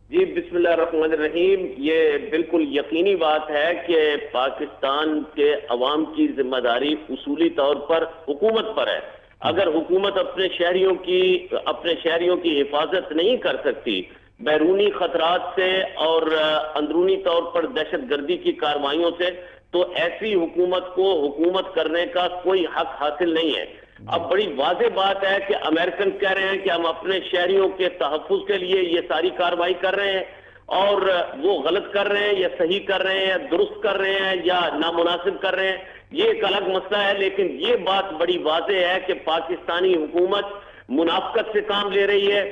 جی بسم اللہ الرحمن الرحیم، یہ بالکل یقینی بات ہے کہ پاکستان کے عوام کی ذمہ داری اصولی طور پر حکومت پر ہے۔ اگر حکومت اپنے شہریوں کی حفاظت نہیں کر سکتی بیرونی خطرات سے اور اندرونی طور پر دہشت گردی کی کارروائیوں سے، تو ایسی حکومت کو حکومت کرنے کا کوئی حق حاصل نہیں ہے۔ اب بڑی واضح بات ہے کہ امریکن کہہ رہے ہیں کہ ہم اپنے شہریوں کے تحفظ کے لیے یہ ساری کارروائی کر رہے ہیں، اور وہ غلط کر رہے ہیں یا صحیح کر رہے ہیں یا درست کر رہے ہیں یا نامناسب کر رہے ہیں، یہ ایک الگ مسئلہ ہے۔ لیکن یہ بات بڑی واضح ہے کہ پاکستانی حکومت منافقت سے کام لے رہی ہے،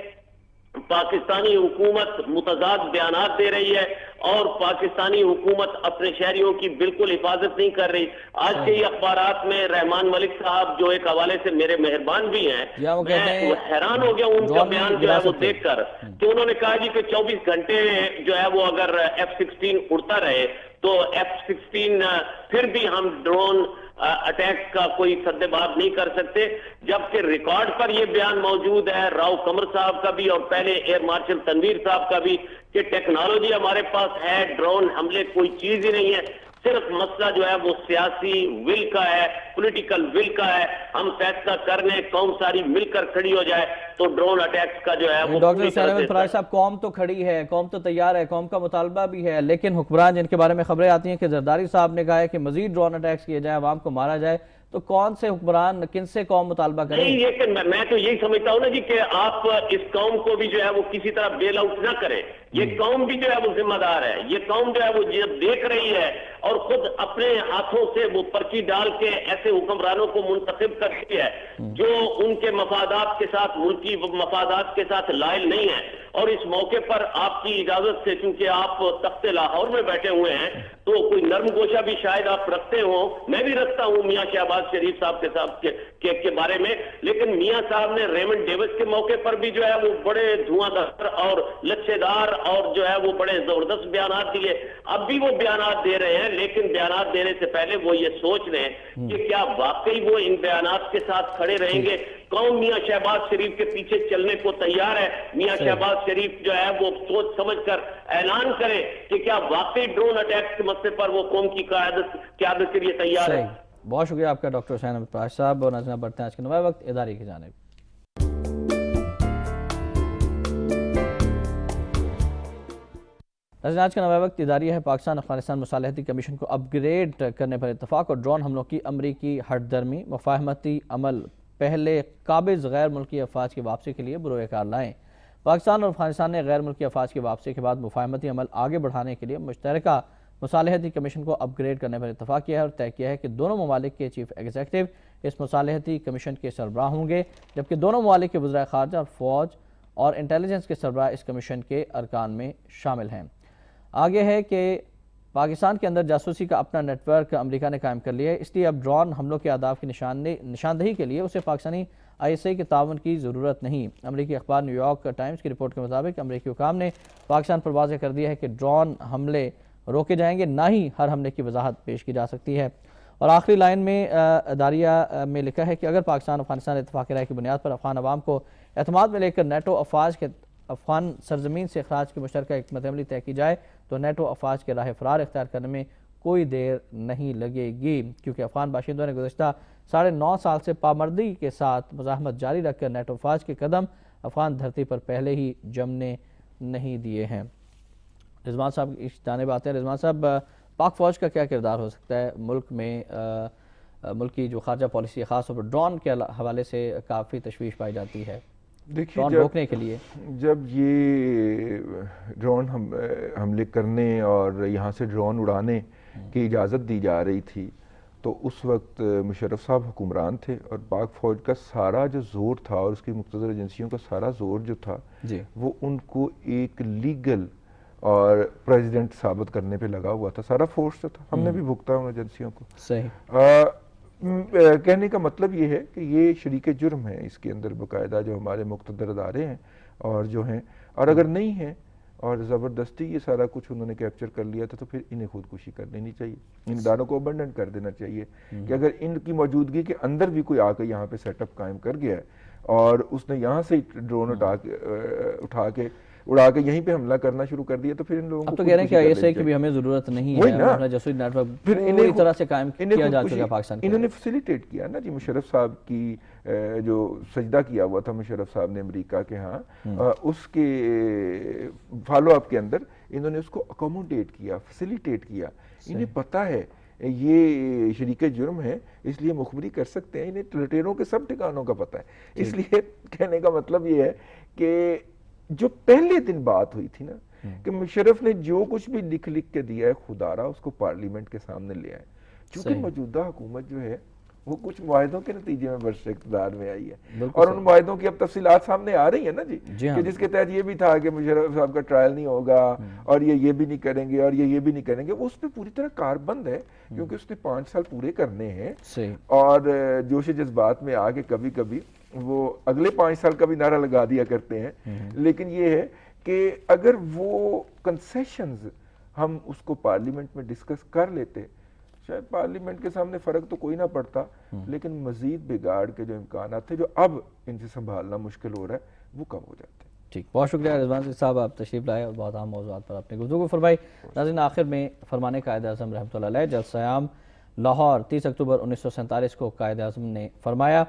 پاکستانی حکومت متضاد بیانات دے رہی ہے، اور پاکستانی حکومت اپنے شہریوں کی بالکل حفاظت نہیں کر رہی۔ آج کے ہی اخبارات میں رحمان ملک صاحب جو ایک حوالے سے میرے مہربان بھی ہیں، میں حیران ہو گیا ان کا بیان جو ہے وہ دیکھ کر کہ انہوں نے کہا جی کہ 24 گھنٹے جو ہے وہ اگر F-16 اڑتا رہے تو F-16 پھر بھی ہم ڈرون اٹیک کا کوئی سدباب نہیں کر سکتے، جبکہ ریکارڈ پر یہ بیان موجود ہے راؤ قمر صاحب کا بھی اور پہلے ایئر مارشل تنویر صاحب کا بھی کہ ٹیکنالوجی ہمارے پاس ہے، ڈرون حملے کوئی چیز ہی نہیں ہے، صرف مسئلہ جو ہے وہ سیاسی ول کا ہے، پولیٹیکل ول کا ہے، ہم فیصلہ کرنے قوم ساری مل کر کھڑی ہو جائے تو ڈرون اٹیکس کا جو ہے وہ ڈاکٹر حسین احمد پراچہ صاحب قوم تو کھڑی ہے، قوم تو تیار ہے، قوم کا مطالبہ بھی ہے، لیکن حکمران جن کے بارے میں خبریں آتی ہیں کہ زرداری صاحب نے کہا ہے کہ مزید ڈرون اٹیکس کیے جائیں، عوام کو مارا جائے، تو کون سے حکمران کن سے قوم مطالبہ کریں؟ نہیں، یہ میں تو یہی سمجھتا ہوں نا جی کہ آپ اس قوم کو بھی جو ہے وہ کسی طرح بیل آؤٹ نہ کریں، یہ قوم بھی جو ہے وہ ذمہ دار ہے، یہ قوم جو ہے وہ دیکھ رہی ہے اور خود اپنے ہاتھوں سے وہ پرچی ڈال کے ایسے حکمرانوں کو منتخب کرتی ہے جو ان کے مفادات کے ساتھ، ملکی مفادات کے ساتھ لائل نہیں ہے۔ اور اس موقع پر آپ کی اجازت سے، چونکہ آپ تخت لاہور میں بیٹھے ہوئے ہیں تو کوئی نرم گوشہ بھی شاید آپ رکھتے ہوں، میں بھی رکھتا ہوں میاں شہباز شریف صاحب کے بارے میں، لیکن میاں صاحب نے ریمنڈ ڈیوس کے موقع پر بھی جو ہے وہ بڑے دھواں دار اور لچھے دار اور جو ہے وہ بڑے زبردست بیانات دیے، اب بھی وہ بیانات دے رہے ہیں، لیکن بیانات دینے سے پہلے وہ یہ سوچ لیں کہ کیا واقعی وہ ان بیانات کے ساتھ کھڑے رہیں گے۔ قوم میاں شہباز شریف کے پیچھے چلنے کو تیار ہے، میاں شہباز شریف جو ہے وہ سوچ سمجھ کر اعلان کرے کہ کیا واقعی ڈرون اٹیکس کے مسئلے پر وہ قوم کی قیادت کے لیے تیار ہے۔ بہت شکریہ آپ کا ڈاکٹر حسین احمد پراچہ صاحب، اور ناظرین بڑھتے ہیں آج کے نوائے وقت ادارے کی جانب۔ آج کا نوائے وقت اداریہ ہے پاکستان افغانستان مصالحتی کمیشن کو اپ گریڈ کرنے پر اتفاق، اور ڈرون حملوں کی امریکی ہٹ درمی مفاہمتی عمل پہلے قابض غیر ملکی افواج کی واپسی کے لیے بروئے کار لائیں۔ پاکستان اور افغانستان نے غیر ملکی افواج کی واپسی کے بعد مفاہمتی عمل آگے بڑھانے کے لیے مشترکہ مصالحتی کمیشن کو اپ گریڈ کرنے پر اتفاق کیا ہے اور طے کیا ہے کہ دونوں ممالک کے چیف ایگزیکٹو اس مصالحتی کمیشن کے سربراہ ہوں گے، جبکہ دونوں ممالک کے وزرائے خارجہ اور فوج اور انٹیلیجنس کے سربراہ اس کمیشن کے ارکان میں شامل ہیں۔ آگے ہے کہ پاکستان کے اندر جاسوسی کا اپنا نیٹ ورک امریکہ نے قائم کر لیا ہے، اس لیے اب ڈرون حملوں کے اہداف کی نشاندہی کے لیے اسے پاکستانی ISI کے تعاون کی ضرورت نہیں۔ امریکی اخبار نیو یارک ٹائمز کی رپورٹ کے مطابق امریکی حکام نے پاکستان پر واضح کر دیا ہے کہ ڈرون حملے روکے جائیں گے، نہ ہی ہر حملے کی وضاحت پیش کی جا سکتی ہے۔ اور آخری لائن میں اداریہ میں لکھا ہے کہ اگر پاکستان افغانستان اتفاق رائے کی بنیاد پر افغان عوام کو اعتماد میں لے کر نیٹو افواج کے افغان سرزمین سے اخراج کی مشترکہ حکمت عملی طے کی جائے تو نیٹو افواج کے راہ فرار اختیار کرنے میں کوئی دیر نہیں لگے گی، کیونکہ افغان باشندوں نے گزشتہ 9.5 سال سے پامردی کے ساتھ مزاحمت جاری رکھ کر نیٹو افواج کے قدم افغان دھرتی پر پہلے ہی جمنے نہیں دیے ہیں۔ رضوان صاحب اس جانب آتے ہیں۔ رضوان صاحب، پاک فوج کا کیا کردار ہو سکتا ہے ملک میں؟ ملک کی جو خارجہ پالیسی ہے خاص طور پر ڈرون کے حوالے سے کافی تشویش پائی جاتی ہے۔ ڈرون روکنے کے لیے؟ جب یہ ڈرون حملے کرنے اور یہاں سے ڈرون اڑانے کی اجازت دی جا رہی تھی تو اس وقت مشرف صاحب حکمران تھے اور پاک فوج کا سارا جو زور تھا اور اس کی مقتدر ایجنسیوں کا سارا زور جو تھا وہ ان کو ایک لیگل اور پریزیڈنٹ ثابت کرنے پہ لگا ہوا تھا. سارا فورس جو تھا ہم نے بھی بھگتا ان ایجنسیوں کو. کہنے کا مطلب یہ ہے کہ یہ شریک جرم ہے اس کے اندر باقاعدہ جو ہمارے مقتدر ادارے ہیں اور جو ہیں, اور اگر نہیں ہیں اور زبردستی یہ سارا کچھ انہوں نے کیپچر کر لیا تھا تو پھر انہیں خودکشی کر لینی چاہیے. ان اداروں کو ابنڈن کر دینا چاہیے کہ اگر ان کی موجودگی کے اندر بھی کوئی آ کے یہاں پہ سیٹ اپ قائم کر گیا ہے اور اس نے یہاں سے ڈرون اڑا کے یہیں پہ حملہ کرنا شروع کر دیا تو پھر ان لوگوں کو اب تو کہہ رہے ہیں کہ ایسے کی بھی ہمیں ضرورت نہیں ہے, اپنا جاسوسی نیٹ ورک پوری طرح سے قائم کیا جا چکا پاکستان. انہوں نے فیسیلیٹیٹ کیا نا جی مشرف صاحب کی جو سجدہ کیا ہوا تھا مشرف صاحب نے امریکہ کے ہاں, اس کے فالو اپ کے اندر انہوں نے اس کو اکوموڈیٹ کیا, فیسیلیٹیٹ کیا. انہیں پتہ ہے یہ شریک جرم ہے اس لیے مخبری کر سکتے ہیں, انہیں لٹیروں کے سب ٹھکانوں کا پتہ ہے. اس لیے کہنے کا مطلب یہ ہے کہ جو پہلے دن بات ہوئی تھی نا کہ مشرف نے جو کچھ بھی لکھ کے دیا ہے خدا رہا اس کو پارلیمنٹ کے سامنے لے آئے, چونکہ موجودہ حکومت جو ہے وہ کچھ معاہدوں کے نتیجے میں برسر اقتدار میں آئی ہے اور ان معاہدوں کی اب تفصیلات سامنے آ رہی ہیں نا جی, کہ جس کے تحت یہ بھی تھا کہ مشرف صاحب کا ٹرائل نہیں ہوگا اور یہ بھی نہیں کریں گے اور یہ بھی نہیں کریں گے. وہ اس پہ پوری طرح کار بند ہے کیونکہ اس نے 5 سال پورے کرنے ہیں اور جوش جذبات میں آ کے کبھی کبھی وہ اگلے 5 سال کا بھی نعرہ لگا دیا کرتے ہیں. لیکن یہ ہے کہ اگر وہ کنسیشنز ہم اس کو پارلیمنٹ میں ڈسکس کر لیتے شاید پارلیمنٹ کے سامنے فرق تو کوئی نہ پڑتا, لیکن مزید بگاڑ کے جو امکانات تھے جو اب ان سے سنبھالنا مشکل ہو رہا ہے وہ کم ہو جاتے ہیں. ٹھیک, بہت شکریہ رضوان صاحب, آپ تشریف لائے اور بہت اہم موضوعات پر اپنے گفتگو فرمائی. ناظرین, آخر میں فرمان قائد اعظم رحمۃ اللہ علیہ جلسہ عام لاہور 30 اکتوبر 1947 کو قائد اعظم نے فرمایا,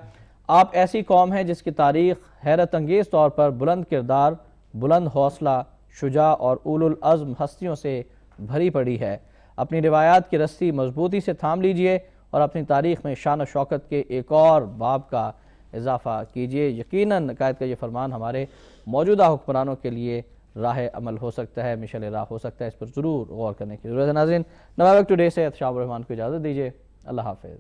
آپ ایسی قوم ہیں جس کی تاریخ حیرت انگیز طور پر بلند کردار, بلند حوصلہ, شجاع اور اولو العزم ہستیوں سے بھری پڑی ہے. اپنی روایات کی رسی مضبوطی سے تھام لیجئے اور اپنی تاریخ میں شان و شوکت کے ایک اور باب کا اضافہ کیجئے. یقیناً قائد کا یہ فرمان ہمارے موجودہ حکمرانوں کے لیے راہ عمل ہو سکتا ہے, مشعل راہ ہو سکتا ہے. اس پر ضرور غور کرنے کی ضرورت ہے. ناظرین, نوابق ٹوڈے سے شاہ الرحمان کو اجازت دیجئے. اللہ حافظ.